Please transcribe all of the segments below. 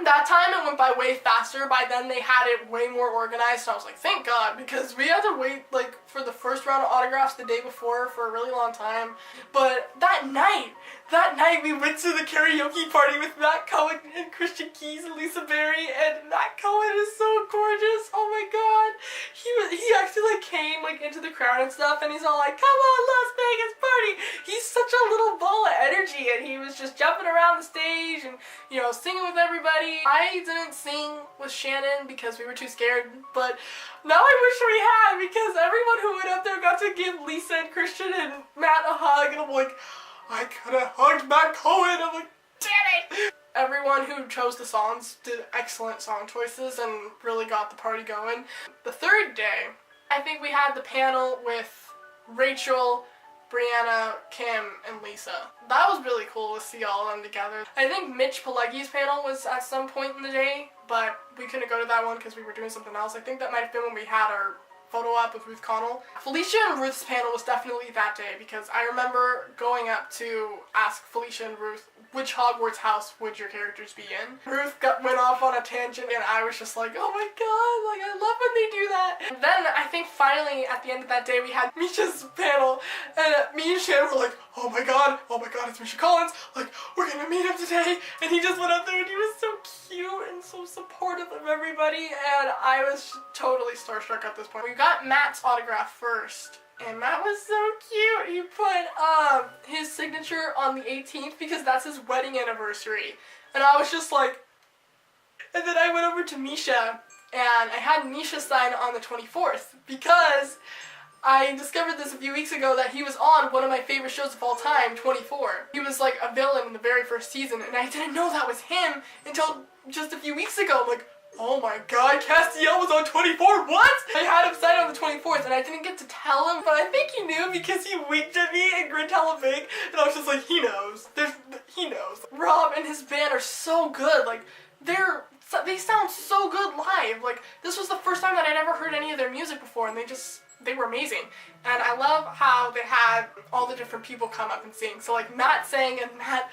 That time it went by way faster. By then they had it way more organized, so I was like, thank God, because we had to wait like for the first round of autographs the day before for a really long time. But that night we went to the karaoke party with Matt Cohen and Christian Keys and Lisa Berry, and Matt Cohen is so gorgeous. Oh my God, he actually like came like into the crowd and stuff, and he's all like, come on Las Vegas party. He's such a little ball of energy, and he was just jumping around the stage and, you know, singing with everybody. I didn't sing with Shannon because we were too scared, but now I wish we had, because everyone who went up there got to give Lisa and Christian and Matt a hug, and I'm like, I could have hugged Matt Cohen. I'm like, damn it! Everyone who chose the songs did excellent song choices and really got the party going. The third day, I think we had the panel with Rachel, Brianna, Kim, and Lisa. That was really cool to see all of them together. I think Mitch Pileggi's panel was at some point in the day, but we couldn't go to that one because we were doing something else. I think that might have been when we had our photo op with Ruth Connell. Felicia and Ruth's panel was definitely that day, because I remember going up to ask Felicia and Ruth, which Hogwarts house would your characters be in? Ruth went off on a tangent, and I was just like, oh my God, like, I love when they do that. And then I think finally at the end of that day we had Misha's panel, and me and Shannon were like, oh my God, it's Misha Collins, like, we're gonna meet him today. And he just went up there and he was so cute and so supportive of everybody, and I was totally starstruck at this point. We got Matt's autograph first, and Matt was so cute. He put his signature on the 18th because that's his wedding anniversary, and I was just like, and then I went over to Misha and I had Misha sign on the 24th because I discovered this a few weeks ago that he was on one of my favorite shows of all time, 24. He was like a villain in the very first season, and I didn't know that was him until just a few weeks ago. I'm like, oh my God, Castiel was on 24, what? I had him sign on the 24th, and I didn't get to tell him, but I think he knew because he winked at me and grinned hella big, and I was just like, he knows. He knows. Rob and his band are so good. Like, they sound so good live. Like, this was the first time that I'd ever heard any of their music before, and they were amazing. And I love how they had all the different people come up and sing. So like Matt sang, and Matt,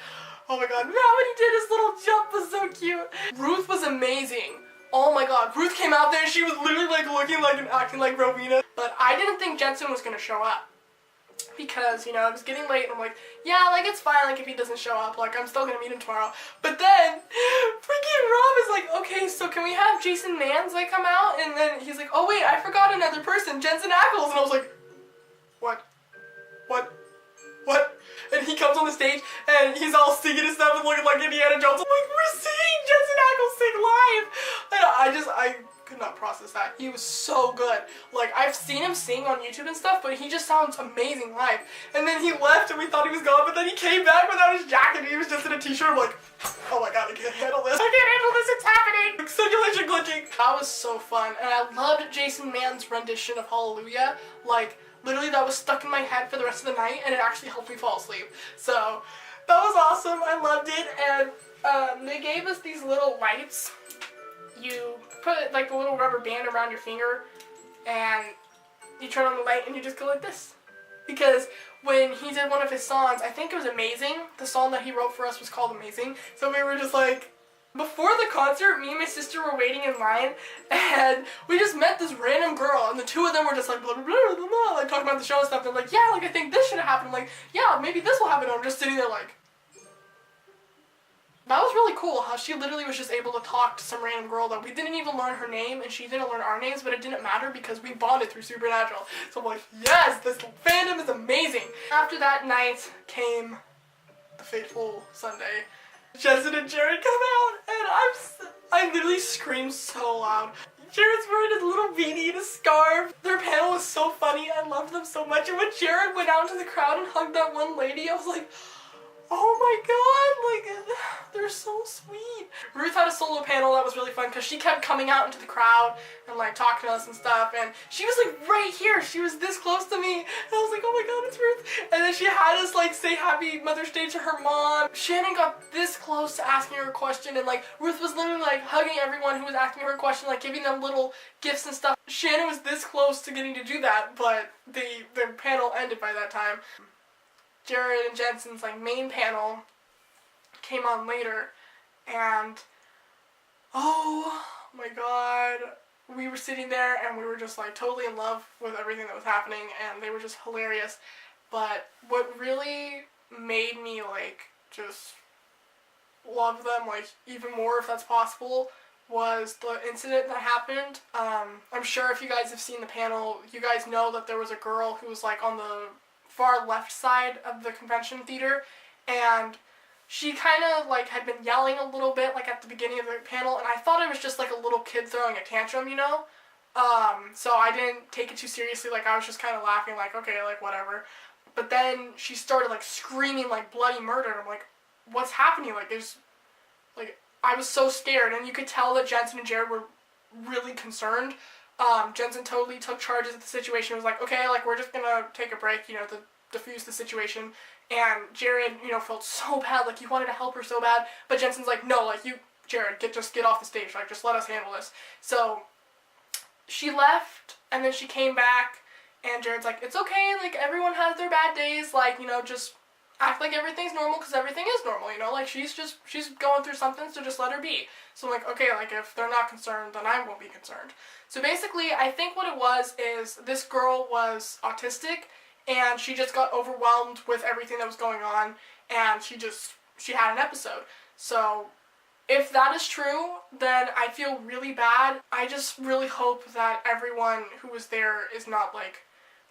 oh my God, Matt, when he did his little jump was so cute. Ruth was amazing. Oh my God, Ruth came out there and she was literally like looking like and acting like Rowena. But I didn't think Jensen was gonna show up, because, you know, it was getting late and I'm like, yeah, like, it's fine, like, if he doesn't show up, like, I'm still gonna meet him tomorrow. But then freaking Rob is like, okay, so can we have Jason Manns, like, come out? And then he's like, oh wait, I forgot another person, Jensen Ackles. And I was like, what? And he comes on the stage and he's all singing and stuff and looking like Indiana Jones. I'm like, we're seeing Jensen Ackles sing live! And I could not process that. He was so good. Like, I've seen him sing on YouTube and stuff, but he just sounds amazing live. And then he left and we thought he was gone, but then he came back without his jacket and he was just in a t-shirt. I'm like, oh my God, I can't handle this. I can't handle this, it's happening! Simulation glitching. That was so fun, and I loved Jason Mann's rendition of Hallelujah. Like, literally that was stuck in my head for the rest of the night, and it actually helped me fall asleep. So, that was awesome, I loved it, and they gave us these little lights. You put like a little rubber band around your finger, and you turn on the light and you just go like this. Because when he did one of his songs, I think it was Amazing, the song that he wrote for us was called Amazing, so we were just like, before the concert, me and my sister were waiting in line, and we just met this random girl, and the two of them were just like, blah, blah, blah, blah, blah, like talking about the show and stuff. They're like, yeah, like, I think this should have happened. I'm like, yeah, maybe this will happen. And I'm just sitting there like, that was really cool how she literally was just able to talk to some random girl that we didn't even learn her name, and she didn't learn our names, but it didn't matter because we bonded through Supernatural. So I'm like, yes, this fandom is amazing. After that night came the fateful Sunday. Jensen and Jared come out, and I literally screamed so loud. Jared's wearing a little beanie and a scarf. Their panel was so funny. I loved them so much. And when Jared went out into the crowd and hugged that one lady, I was like, oh my God, like, they're so sweet. Ruth had a solo panel that was really fun because she kept coming out into the crowd and like talking to us and stuff, and she was like right here. She was this close to me, and I was like, oh my God, it's Ruth. And then she had us like say Happy Mother's Day to her mom. Shannon got this close to asking her a question, and like Ruth was literally like hugging everyone who was asking her a question, like giving them little gifts and stuff. Shannon was this close to getting to do that, but the panel ended by that time. Jared and Jensen's like main panel came on later, and Oh my god. We were sitting there and we were just like totally in love with everything that was happening, and they were just hilarious. But what really made me like just love them like even more, if that's possible, was the incident that happened. I'm sure if you guys have seen the panel, you guys know that there was a girl who was like on the far left side of the convention theater, and she kind of like had been yelling a little bit like at the beginning of the panel, and I thought it was just like a little kid throwing a tantrum, you know? So I didn't take it too seriously, like I was just kind of laughing like, okay, like whatever. But then she started like screaming like bloody murder, and I'm like, what's happening? Like there's, like, I was so scared, and you could tell that Jensen and Jared were really concerned. Jensen totally took charge of the situation, was like, okay, like we're just gonna take a break, you know, to diffuse the situation. And Jared, you know, felt so bad, like he wanted to help her so bad, but Jensen's like, no, like you, Jared, just get off the stage, like just let us handle this. So she left, and then she came back, and Jared's like, it's okay, like everyone has their bad days, like, you know, just act like everything's normal, because everything is normal, you know, like she's going through something, so just let her be. So I'm like, okay, like if they're not concerned, then I won't be concerned. So basically, I think what it was is this girl was autistic, and she just got overwhelmed with everything that was going on, and she had an episode. So if that is true, then I feel really bad. I just really hope that everyone who was there is not like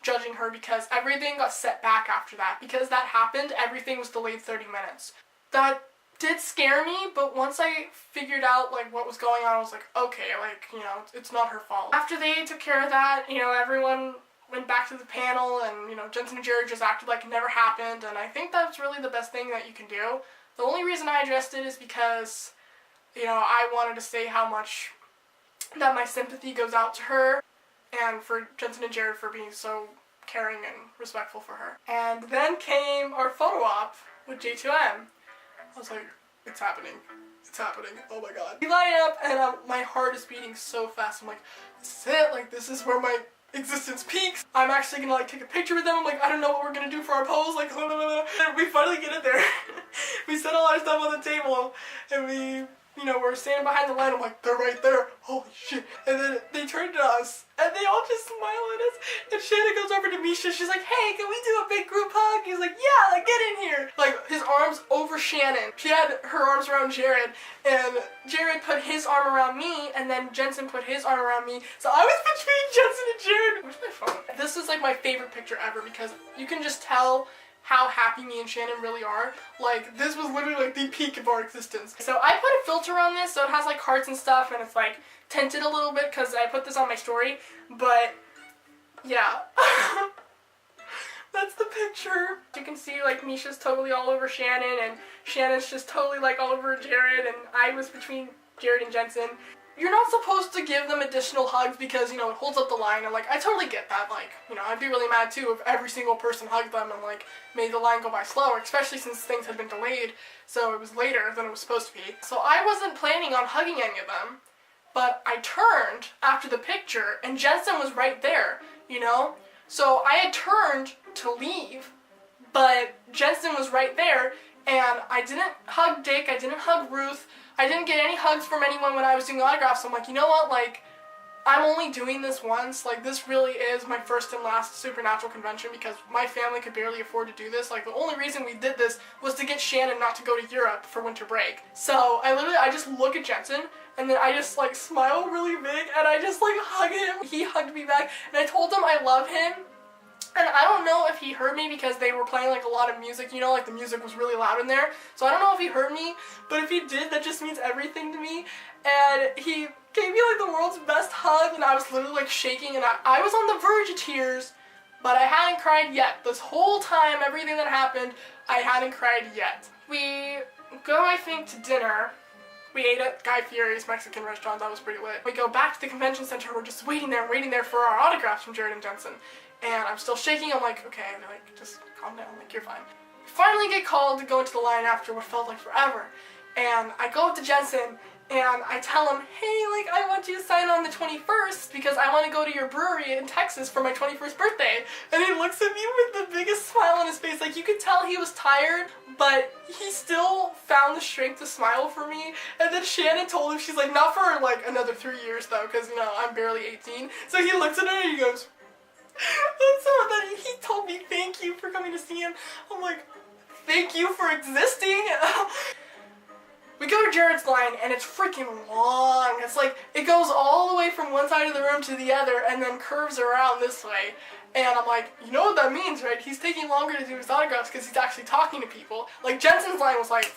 judging her, because everything got set back after that. Because that happened, everything was delayed 30 minutes. That did scare me, but once I figured out like what was going on, I was like, okay, like, you know, it's not her fault. After they took care of that, you know, everyone went back to the panel, and, you know, Jensen and Jared just acted like it never happened, and I think that's really the best thing that you can do. The only reason I addressed it is because, you know, I wanted to say how much that my sympathy goes out to her, and for Jensen and Jared for being so caring and respectful for her. And then came our photo op with J2M. I was like, it's happening. It's happening. Oh my god. We line up, and my heart is beating so fast. I'm like, this is it. Like, this is where my existence peaks. I'm actually gonna like take a picture with them. I'm like, I don't know what we're gonna do for our pose. Like, and we finally get in there. We set all our stuff on the table, and we, you know, we're standing behind the line. I'm like, they're right there. Holy shit. And then they turned to us, and they all just smile at us. And Shannon goes over to Misha. She's like, hey, can we do a big group hug? He's like, yeah, like, get in here. Like, his arms over Shannon. She had her arms around Jared, and Jared put his arm around me, and then Jensen put his arm around me. So I was between Jensen and Jared. Where's my phone? This is like my favorite picture ever, because you can just tell how happy me and Shannon really are. Like, this was literally like the peak of our existence. So I put a filter on this, so it has like hearts and stuff, and it's like tinted a little bit because I put this on my story, but yeah. That's the picture. You can see like Misha's totally all over Shannon, and Shannon's just totally like all over Jared, and I was between Jared and Jensen. You're not supposed to give them additional hugs because, you know, it holds up the line, and like, I totally get that. Like, you know, I'd be really mad too if every single person hugged them and like made the line go by slower, especially since things had been delayed, so it was later than it was supposed to be. So I wasn't planning on hugging any of them, but I turned after the picture, and Jensen was right there, you know? So I had turned to leave, but Jensen was right there, and I didn't hug Dick, I didn't hug Ruth, I didn't get any hugs from anyone when I was doing autographs. So I'm like, you know what, like, I'm only doing this once. Like, this really is my first and last Supernatural convention, because my family could barely afford to do this. Like, the only reason we did this was to get Shannon not to go to Europe for winter break. So I just look at Jensen, and then I just like smile really big, and I just like hug him. He hugged me back, and I told him I love him. And I don't know if he heard me because they were playing like a lot of music, you know, like the music was really loud in there. So I don't know if he heard me, but if he did, that just means everything to me. And he gave me like the world's best hug, and I was literally like shaking, and I was on the verge of tears, but I hadn't cried yet. This whole time, everything that happened, I hadn't cried yet. We go, I think, to dinner. We ate at Guy Fieri's Mexican restaurant. That was pretty lit. We go back to the convention center. We're just waiting there for our autographs from Jared and Jensen. And I'm still shaking. I'm like, okay, like, just calm down. Like, you're fine. We finally get called to go into the line after what felt like forever. And I go up to Jensen and I tell him, hey, like, I want you to sign on the 21st because I want to go to your brewery in Texas for my 21st birthday. And he looks at me with the biggest smile on his face. Like, you could tell he was tired, but he still found the strength to smile for me. And then Shannon told him, she's like, not for like another 3 years though, because, you know, I'm barely 18. So he looks at her and he goes, and so then he told me, thank you for coming to see him. I'm like, thank you for existing. We go to Jared's line and it's freaking long. It's like, it goes all the way from one side of the room to the other and then curves around this way. And I'm like, you know what that means, right? He's taking longer to do his autographs because he's actually talking to people. Like, Jensen's line was like,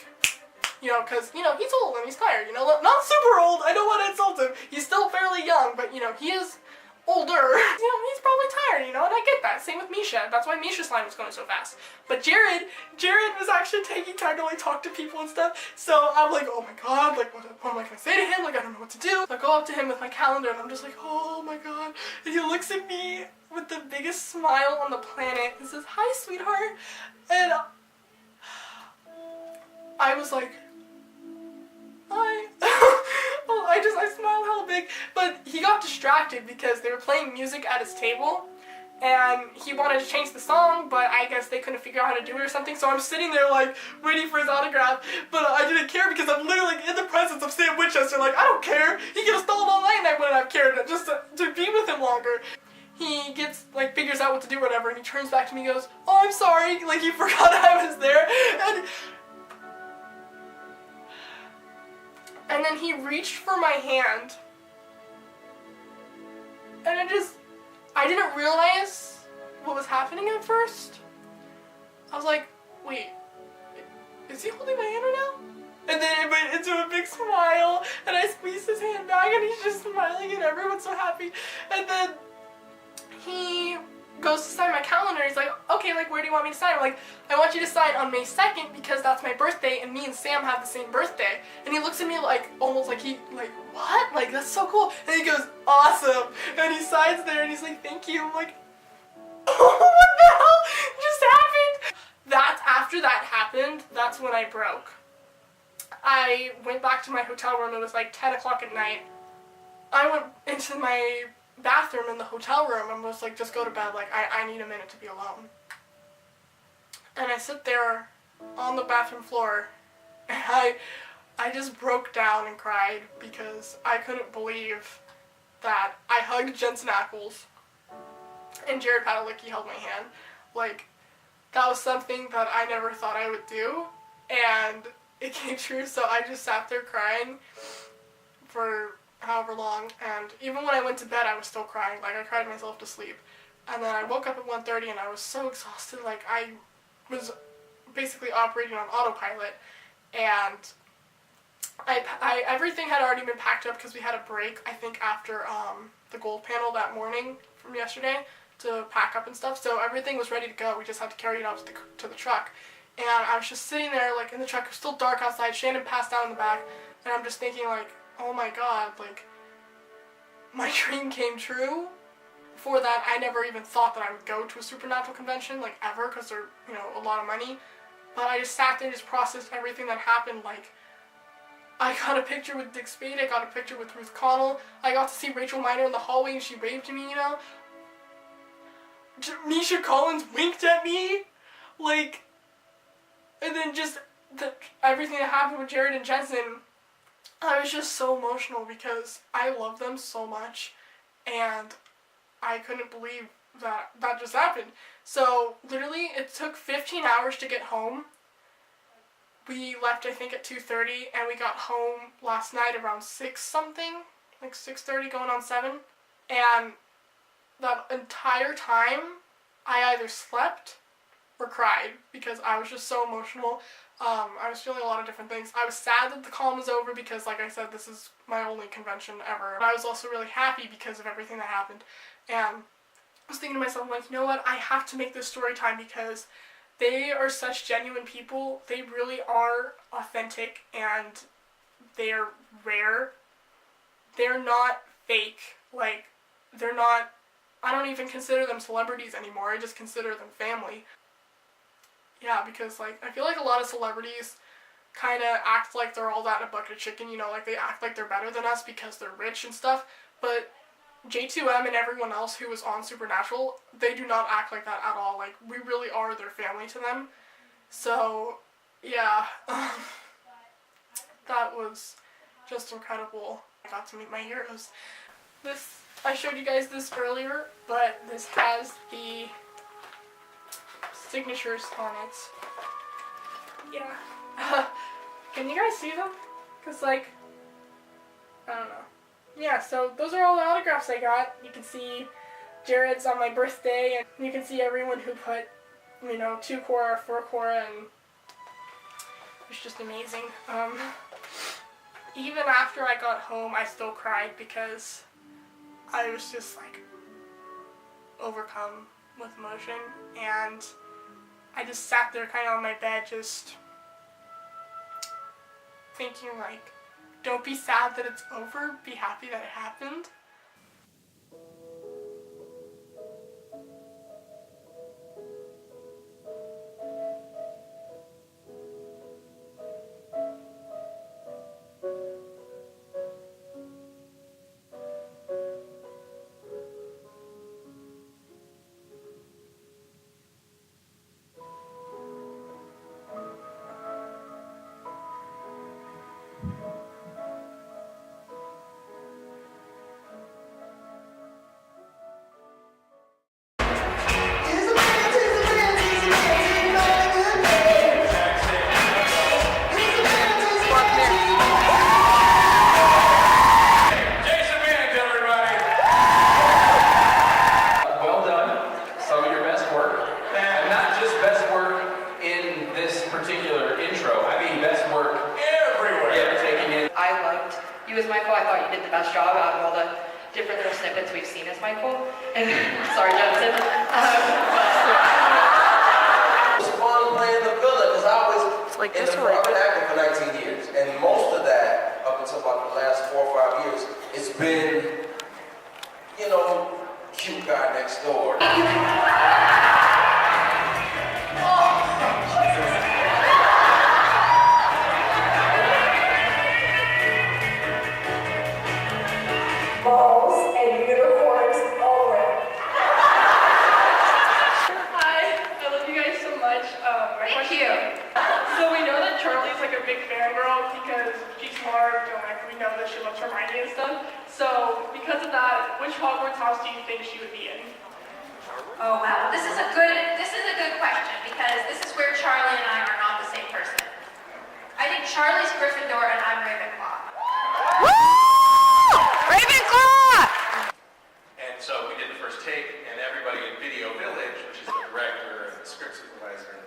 you know, because, you know, he's old and he's tired, you know? Not super old, I don't want to insult him. He's still fairly young, but, you know, he is older. You know, he's probably tired, you know, and I get that. Same with Misha. That's why Misha's line was going so fast. But Jared was actually taking time to, like, talk to people and stuff. So I'm like, oh my god, like, what am I going to say to him? Like, I don't know what to do. So I go up to him with my calendar and I'm just like, oh my god. And he looks at me with the biggest smile on the planet and says, hi, sweetheart. And I was like, hi. Well, I smiled hella big, but he got distracted because they were playing music at his table, and he wanted to change the song, but I guess they couldn't figure out how to do it or something, so I'm sitting there, like, waiting for his autograph, but I didn't care because I'm literally in the presence of Sam Winchester, like, I don't care, he could have stalled all night and I wouldn't have cared, just to be with him longer. He gets, like, figures out what to do, whatever, and he turns back to me and goes, oh, I'm sorry, like, he forgot I was there, and then he reached for my hand, and I didn't realize what was happening at first. I was like, wait, is he holding my hand right now? And then it went into a big smile, and I squeezed his hand back, and he's just smiling, and everyone's so happy. And then he goes to sign my calendar, and he's like, okay, like, where do you want me to sign? I'm like, I want you to sign on May 2nd because that's my birthday, and me and Sam have the same birthday. And he looks at me like, almost like like, what? Like, that's so cool. And he goes, awesome. And he signs there, and he's like, thank you. I'm like, oh, what the hell just happened? After that happened, that's when I broke. I went back to my hotel room. It was like 10 o'clock at night. I went into my bathroom in the hotel room and was like, just go to bed, like, I need a minute to be alone. And I sit there on the bathroom floor and I just broke down and cried because I couldn't believe that I hugged Jensen Ackles and Jared Padalecki held my hand. Like, that was something that I never thought I would do, and it came true. So I just sat there crying for however long, and even when I went to bed I was still crying. Like, I cried myself to sleep, and then I woke up at 1:30 and I was so exhausted. Like, I was basically operating on autopilot, and everything had already been packed up because we had a break, I think, after the gold panel that morning from yesterday to pack up and stuff, so everything was ready to go. We just had to carry it out to the truck, and I was just sitting there, like, in the truck. It was still dark outside. Shannon passed out in the back, and I'm just thinking, like, oh my god, like, my dream came true. Before that, I never even thought that I would go to a supernatural convention, like, ever, because they're, you know, a lot of money. But I just sat there and just processed everything that happened. Like, I got a picture with Dick Spade, I got a picture with Ruth Connell, I got to see Rachel Miner in the hallway and she waved to me, you know? Misha Collins winked at me, like, and then just everything that happened with Jared and Jensen. I was just so emotional because I love them so much, and I couldn't believe that just happened. So literally it took 15 hours to get home. We left, I think, at 2:30, and we got home last night around 6 something, like 6:30 going on 7, and that entire time I either slept or cried because I was just so emotional. I was feeling a lot of different things. I was sad that the con was over because, like I said, this is my only convention ever. But I was also really happy because of everything that happened. And I was thinking to myself, like, you know what, I have to make this story time because they are such genuine people. They really are authentic, and they're rare. They're not fake. Like, they're not, I don't even consider them celebrities anymore. I just consider them family. Yeah, because, like, I feel like a lot of celebrities kind of act like they're all that in a bucket of chicken, you know, like they act like they're better than us because they're rich and stuff, but J2M and everyone else who was on Supernatural, they do not act like that at all. Like, we really are their family to them. So, yeah, that was just incredible. I got to meet my heroes. This, I showed you guys this earlier, but this has the signatures on it. Yeah. Can you guys see them? Because, like, I don't know. Yeah, so those are all the autographs I got. You can see Jared's on my birthday, and you can see everyone who put, you know, 2 Cora, 4 Cora, and it's just amazing. Even after I got home, I still cried because I was just, like, overcome with emotion, and I just sat there kind of on my bed just thinking, like, don't be sad that it's over, be happy that it happened. As Michael, I thought you did the best job out of all the different little snippets we've seen as Michael. And sorry, Jensen. It was fun playing the villain because I was like I've been acting for 19 years, and most of that, up until about the last 4 or 5 years, it's been, you know, cute guy next door. Balls and unicorns all around. Hi, I love you guys so much. Thank you. So we know that Charlie's like a big fangirl because she's smart and like we know that she loves Hermione and stuff. So because of that, which Hogwarts house do you think she would be in? Oh wow, this is a good question because this is where Charlie and I are not the same person. I think Charlie's Gryffindor and I'm Ravenclaw. Ravenclaw! And so we did the first take, and everybody in Video Village, which is the director and the script supervisor,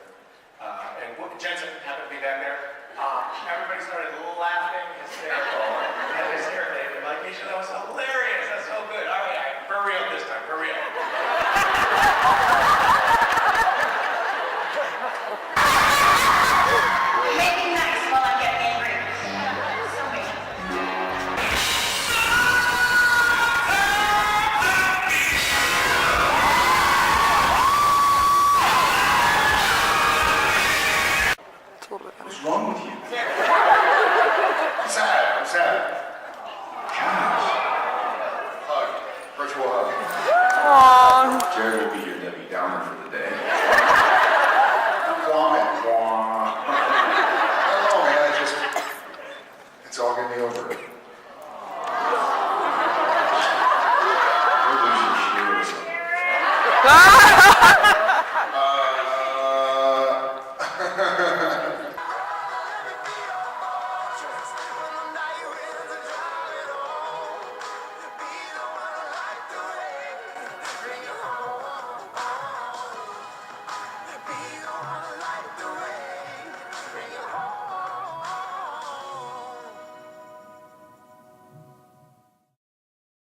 and Jensen happened to be back there. Everybody started laughing hysterically.